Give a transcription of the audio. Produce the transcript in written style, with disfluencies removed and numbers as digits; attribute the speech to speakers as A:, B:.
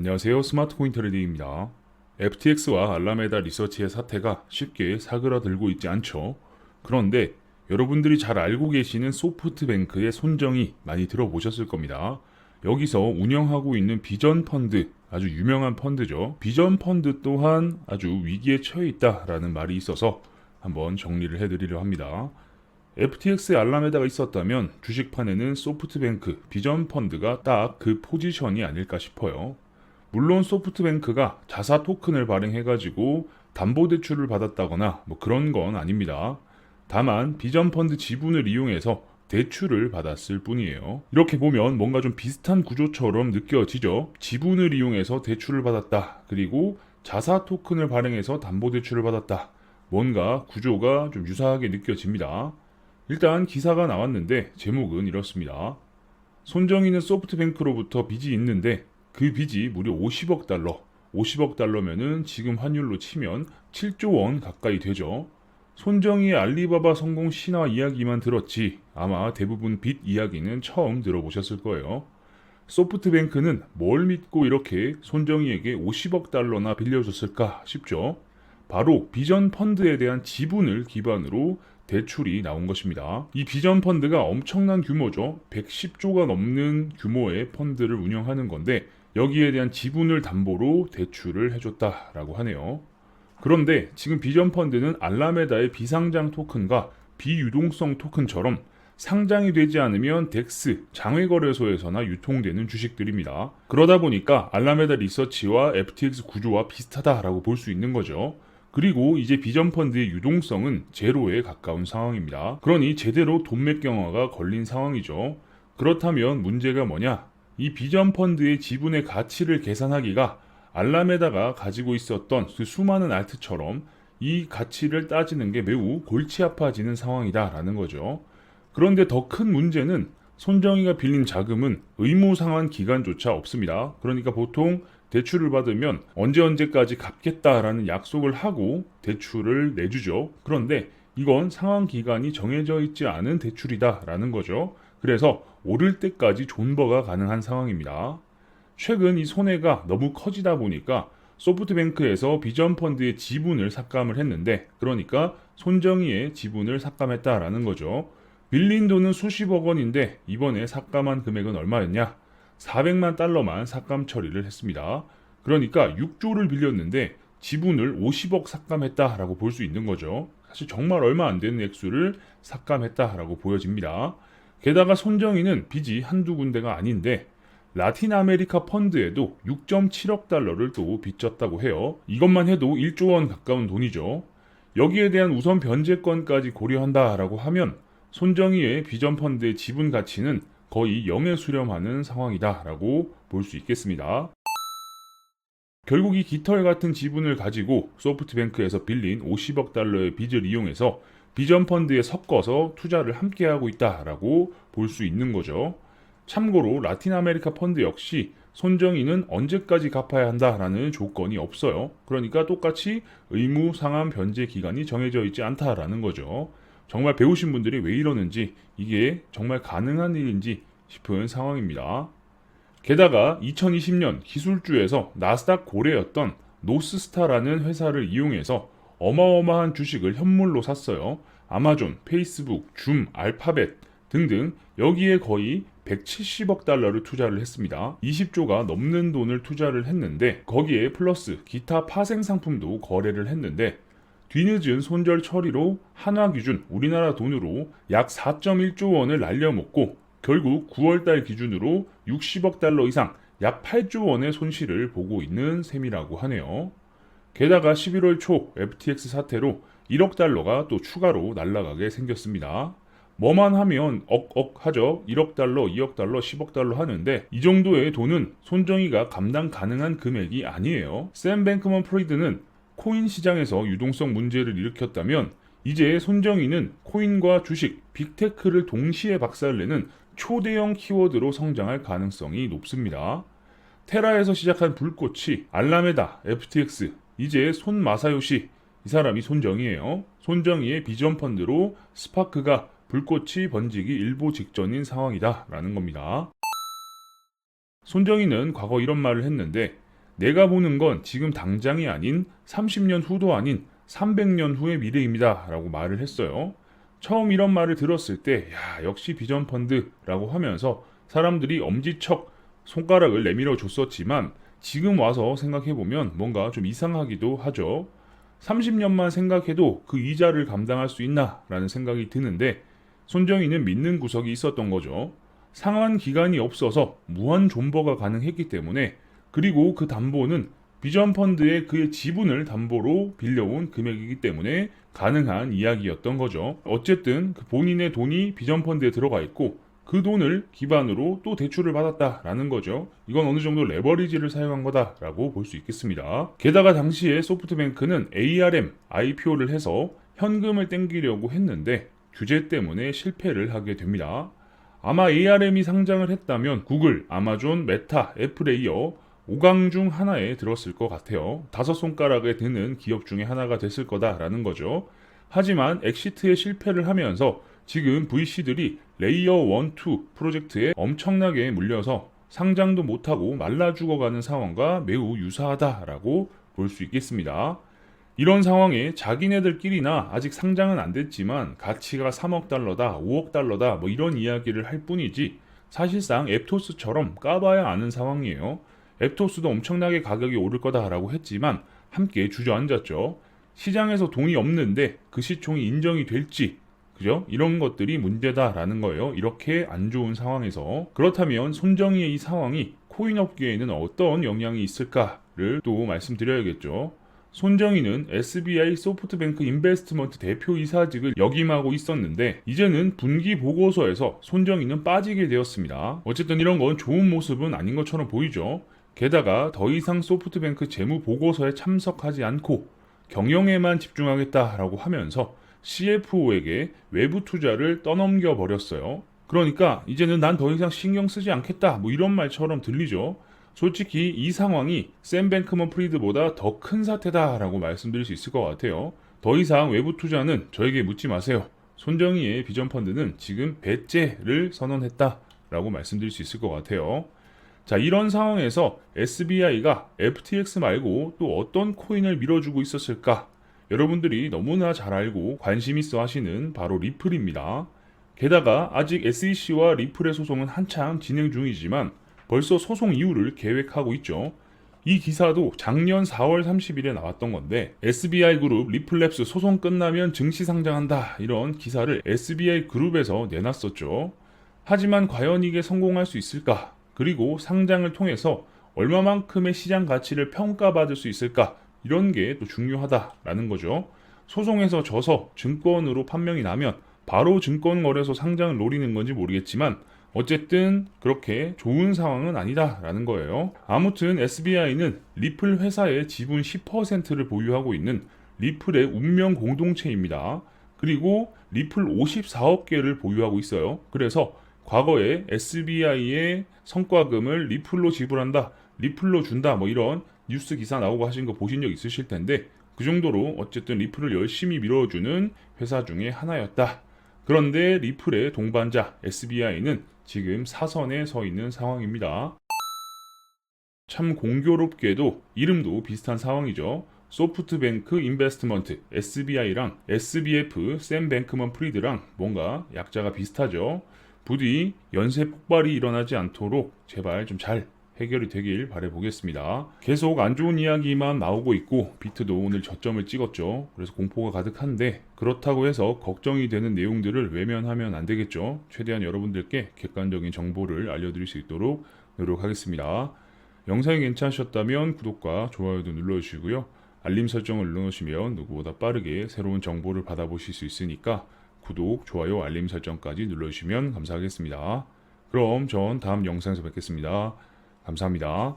A: 안녕하세요. 스마트코인 트레이딩입니다. FTX와 알라메다 리서치의 사태가 쉽게 사그라들고 있지 않죠. 그런데 여러분들이 잘 알고 계시는 소프트뱅크의 손정의 많이 들어보셨을 겁니다. 여기서 운영하고 있는 비전 펀드, 아주 유명한 펀드죠. 비전 펀드 또한 아주 위기에 처해 있다라는 말이 있어서 한번 정리를 해드리려 합니다. FTX 알라메다가 있었다면 주식판에는 소프트뱅크, 비전 펀드가 딱 그 포지션이 아닐까 싶어요. 물론 소프트뱅크가 자사 토큰을 발행해가지고 담보대출을 받았다거나 뭐 그런 건 아닙니다. 다만 비전펀드 지분을 이용해서 대출을 받았을 뿐이에요. 이렇게 보면 뭔가 좀 비슷한 구조처럼 느껴지죠. 지분을 이용해서 대출을 받았다. 그리고 자사 토큰을 발행해서 담보대출을 받았다. 뭔가 구조가 좀 유사하게 느껴집니다. 일단 기사가 나왔는데 제목은 이렇습니다. 손정희는 소프트뱅크로부터 빚이 있는데 그 빚이 무려 50억 달러. 50억 달러면은 지금 환율로 치면 7조 원 가까이 되죠. 손정희의 알리바바 성공 신화 이야기만 들었지 아마 대부분 빚 이야기는 처음 들어보셨을 거예요. 소프트뱅크는 뭘 믿고 이렇게 손정희에게 50억 달러나 빌려줬을까 싶죠. 바로 비전 펀드에 대한 지분을 기반으로 대출이 나온 것입니다. 이 비전 펀드가 엄청난 규모죠. 110조가 넘는 규모의 펀드를 운영하는 건데 여기에 대한 지분을 담보로 대출을 해줬다라고 하네요. 그런데 지금 비전 펀드는 알라메다의 비상장 토큰과 비유동성 토큰처럼 상장이 되지 않으면 덱스, 장외거래소에서나 유통되는 주식들입니다. 그러다 보니까 알라메다 리서치와 FTX 구조와 비슷하다라고 볼 수 있는 거죠. 그리고 이제 비전 펀드의 유동성은 제로에 가까운 상황입니다. 그러니 제대로 돈맥경화가 걸린 상황이죠. 그렇다면 문제가 뭐냐? 이 비전 펀드의 지분의 가치를 계산하기가 알라메다가 가지고 있었던 그 수많은 알트처럼 이 가치를 따지는 게 매우 골치 아파지는 상황이다라는 거죠. 그런데 더 큰 문제는 손정희가 빌린 자금은 의무상환 기간조차 없습니다. 그러니까 보통 대출을 받으면 언제까지 갚겠다라는 약속을 하고 대출을 내주죠. 그런데 이건 상환 기간이 정해져 있지 않은 대출이다라는 거죠. 그래서 오를 때까지 존버가 가능한 상황입니다. 최근 이 손해가 너무 커지다 보니까 소프트뱅크에서 비전 펀드의 지분을 삭감을 했는데 그러니까 손정희의 지분을 삭감했다라는 거죠. 빌린 돈은 수십억 원인데 이번에 삭감한 금액은 얼마였냐? 400만 달러만 삭감 처리를 했습니다. 그러니까 6조를 빌렸는데 지분을 50억 삭감했다라고 볼 수 있는 거죠. 사실 정말 얼마 안 되는 액수를 삭감했다라고 보여집니다. 게다가 손정희는 빚이 한두 군데가 아닌데 라틴 아메리카 펀드에도 6.7억 달러를 또 빚졌다고 해요. 이것만 해도 1조 원 가까운 돈이죠. 여기에 대한 우선 변제권까지 고려한다라고 하면 손정희의 비전 펀드의 지분 가치는 거의 0에 수렴하는 상황이다라고 볼 수 있겠습니다. 결국 이 깃털 같은 지분을 가지고 소프트뱅크에서 빌린 50억 달러의 빚을 이용해서 비전 펀드에 섞어서 투자를 함께하고 있다라고 볼 수 있는 거죠. 참고로 라틴 아메리카 펀드 역시 손정희는 언제까지 갚아야 한다라는 조건이 없어요. 그러니까 똑같이 의무 상환 변제 기간이 정해져 있지 않다라는 거죠. 정말 배우신 분들이 왜 이러는지 이게 정말 가능한 일인지 싶은 상황입니다. 게다가 2020년 기술주에서 나스닥 고래였던 노스스타라는 회사를 이용해서 어마어마한 주식을 현물로 샀어요. 아마존, 페이스북, 줌, 알파벳 등등 여기에 거의 170억 달러를 투자를 했습니다. 20조가 넘는 돈을 투자를 했는데 거기에 플러스 기타 파생 상품도 거래를 했는데 뒤늦은 손절 처리로 한화 기준 우리나라 돈으로 약 4.1조 원을 날려먹고 결국 9월달 기준으로 60억 달러 이상 약 8조 원의 손실을 보고 있는 셈이라고 하네요. 게다가 11월 초 FTX 사태로 1억 달러가 또 추가로 날아가게 생겼습니다. 뭐만 하면 하죠. 1억 달러, 2억 달러, 10억 달러 하는데 이 정도의 돈은 손정희가 감당 가능한 금액이 아니에요. 샘 뱅크먼 프리드는 코인 시장에서 유동성 문제를 일으켰다면 이제 손정희는 코인과 주식, 빅테크를 동시에 박살내는 초대형 키워드로 성장할 가능성이 높습니다. 테라에서 시작한 불꽃이 알라메다, FTX, 이제 손 마사요시, 이 사람이 손정희예요. 손정희의 비전 펀드로 스파크가 불꽃이 번지기 일보 직전인 상황이다 라는 겁니다. 손정희는 과거 이런 말을 했는데 내가 보는 건 지금 당장이 아닌 30년 후도 아닌 300년 후의 미래입니다. 라고 말을 했어요. 처음 이런 말을 들었을 때, 야, 역시 비전펀드라고 하면서 사람들이 엄지척 손가락을 내밀어 줬었지만 지금 와서 생각해보면 뭔가 좀 이상하기도 하죠. 30년만 생각해도 그 이자를 감당할 수 있나? 라는 생각이 드는데 손정희는 믿는 구석이 있었던 거죠. 상환 기간이 없어서 무한 존버가 가능했기 때문에 그리고 그 담보는 비전펀드의 그의 지분을 담보로 빌려온 금액이기 때문에 가능한 이야기였던 거죠. 어쨌든 그 본인의 돈이 비전펀드에 들어가 있고 그 돈을 기반으로 또 대출을 받았다라는 거죠. 이건 어느 정도 레버리지를 사용한 거다라고 볼 수 있겠습니다. 게다가 당시에 소프트뱅크는 ARM, IPO를 해서 현금을 땡기려고 했는데 규제 때문에 실패를 하게 됩니다. 아마 ARM이 상장을 했다면 구글, 아마존, 메타, 애플에 이어 5강 중 하나에 들었을 것 같아요. 5손가락에 드는 기업 중에 하나가 됐을 거다라는 거죠. 하지만 엑시트에 실패를 하면서 지금 VC들이 레이어 1, 2 프로젝트에 엄청나게 물려서 상장도 못하고 말라 죽어가는 상황과 매우 유사하다라고 볼 수 있겠습니다. 이런 상황에 자기네들끼리나 아직 상장은 안 됐지만 가치가 3억 달러다, 5억 달러다 뭐 이런 이야기를 할 뿐이지 사실상 앱토스처럼 까봐야 아는 상황이에요. 앱토스도 엄청나게 가격이 오를 거다라고 했지만 함께 주저앉았죠. 시장에서 돈이 없는데 그 시총이 인정이 될지 그죠? 이런 것들이 문제다라는 거예요. 이렇게 안 좋은 상황에서. 그렇다면 손정희의 이 상황이 코인 업계에는 어떤 영향이 있을까를 또 말씀드려야겠죠. 손정희는 SBI 소프트뱅크 인베스트먼트 대표이사직을 역임하고 있었는데 이제는 분기 보고서에서 손정희는 빠지게 되었습니다. 어쨌든 이런 건 좋은 모습은 아닌 것처럼 보이죠. 게다가 더 이상 소프트뱅크 재무 보고서에 참석하지 않고 경영에만 집중하겠다라고 하면서 CFO에게 외부 투자를 떠넘겨 버렸어요. 그러니까 이제는 난 더 이상 신경 쓰지 않겠다 뭐 이런 말처럼 들리죠. 솔직히 이 상황이 샘 뱅크먼 프리드보다 더 큰 사태다라고 말씀드릴 수 있을 것 같아요. 더 이상 외부 투자는 저에게 묻지 마세요. 손정희의 비전펀드는 지금 배째를 선언했다라고 말씀드릴 수 있을 것 같아요. 자, 이런 상황에서 SBI가 FTX 말고 또 어떤 코인을 밀어주고 있었을까? 여러분들이 너무나 잘 알고 관심 있어 하시는 바로 리플입니다. 게다가 아직 SEC와 리플의 소송은 한창 진행 중이지만 벌써 소송 이유를 계획하고 있죠. 이 기사도 작년 4월 30일에 나왔던 건데 SBI 그룹 리플랩스 소송 끝나면 증시 상장한다 이런 기사를 SBI 그룹에서 내놨었죠. 하지만 과연 이게 성공할 수 있을까? 그리고 상장을 통해서 얼마만큼의 시장 가치를 평가받을 수 있을까? 이런 게 또 중요하다라는 거죠. 소송에서 져서 증권으로 판명이 나면 바로 증권거래소 상장을 노리는 건지 모르겠지만 어쨌든 그렇게 좋은 상황은 아니다라는 거예요. 아무튼 SBI는 리플 회사의 지분 10%를 보유하고 있는 리플의 운명 공동체입니다. 그리고 리플 54억 개를 보유하고 있어요. 그래서 과거에 SBI의 성과금을 리플로 지불한다, 리플로 준다 뭐 이런 뉴스 기사 나오고 하신 거 보신 적 있으실 텐데 그 정도로 어쨌든 리플을 열심히 밀어주는 회사 중에 하나였다. 그런데 리플의 동반자 SBI는 지금 사선에 서 있는 상황입니다. 참 공교롭게도 이름도 비슷한 상황이죠. 소프트뱅크 인베스트먼트 SBI랑 SBF 샘 뱅크먼 프리드랑 뭔가 약자가 비슷하죠. 부디 연쇄 폭발이 일어나지 않도록 제발 좀 잘 해결이 되길 바라보겠습니다. 계속 안 좋은 이야기만 나오고 있고 비트도 오늘 저점을 찍었죠. 그래서 공포가 가득한데 그렇다고 해서 걱정이 되는 내용들을 외면하면 안 되겠죠. 최대한 여러분들께 객관적인 정보를 알려드릴 수 있도록 노력하겠습니다. 영상이 괜찮으셨다면 구독과 좋아요도 눌러주시고요. 알림 설정을 눌러놓으시면 누구보다 빠르게 새로운 정보를 받아보실 수 있으니까 구독, 좋아요, 알림 설정까지 눌러주시면 감사하겠습니다. 그럼 전 다음 영상에서 뵙겠습니다. 감사합니다.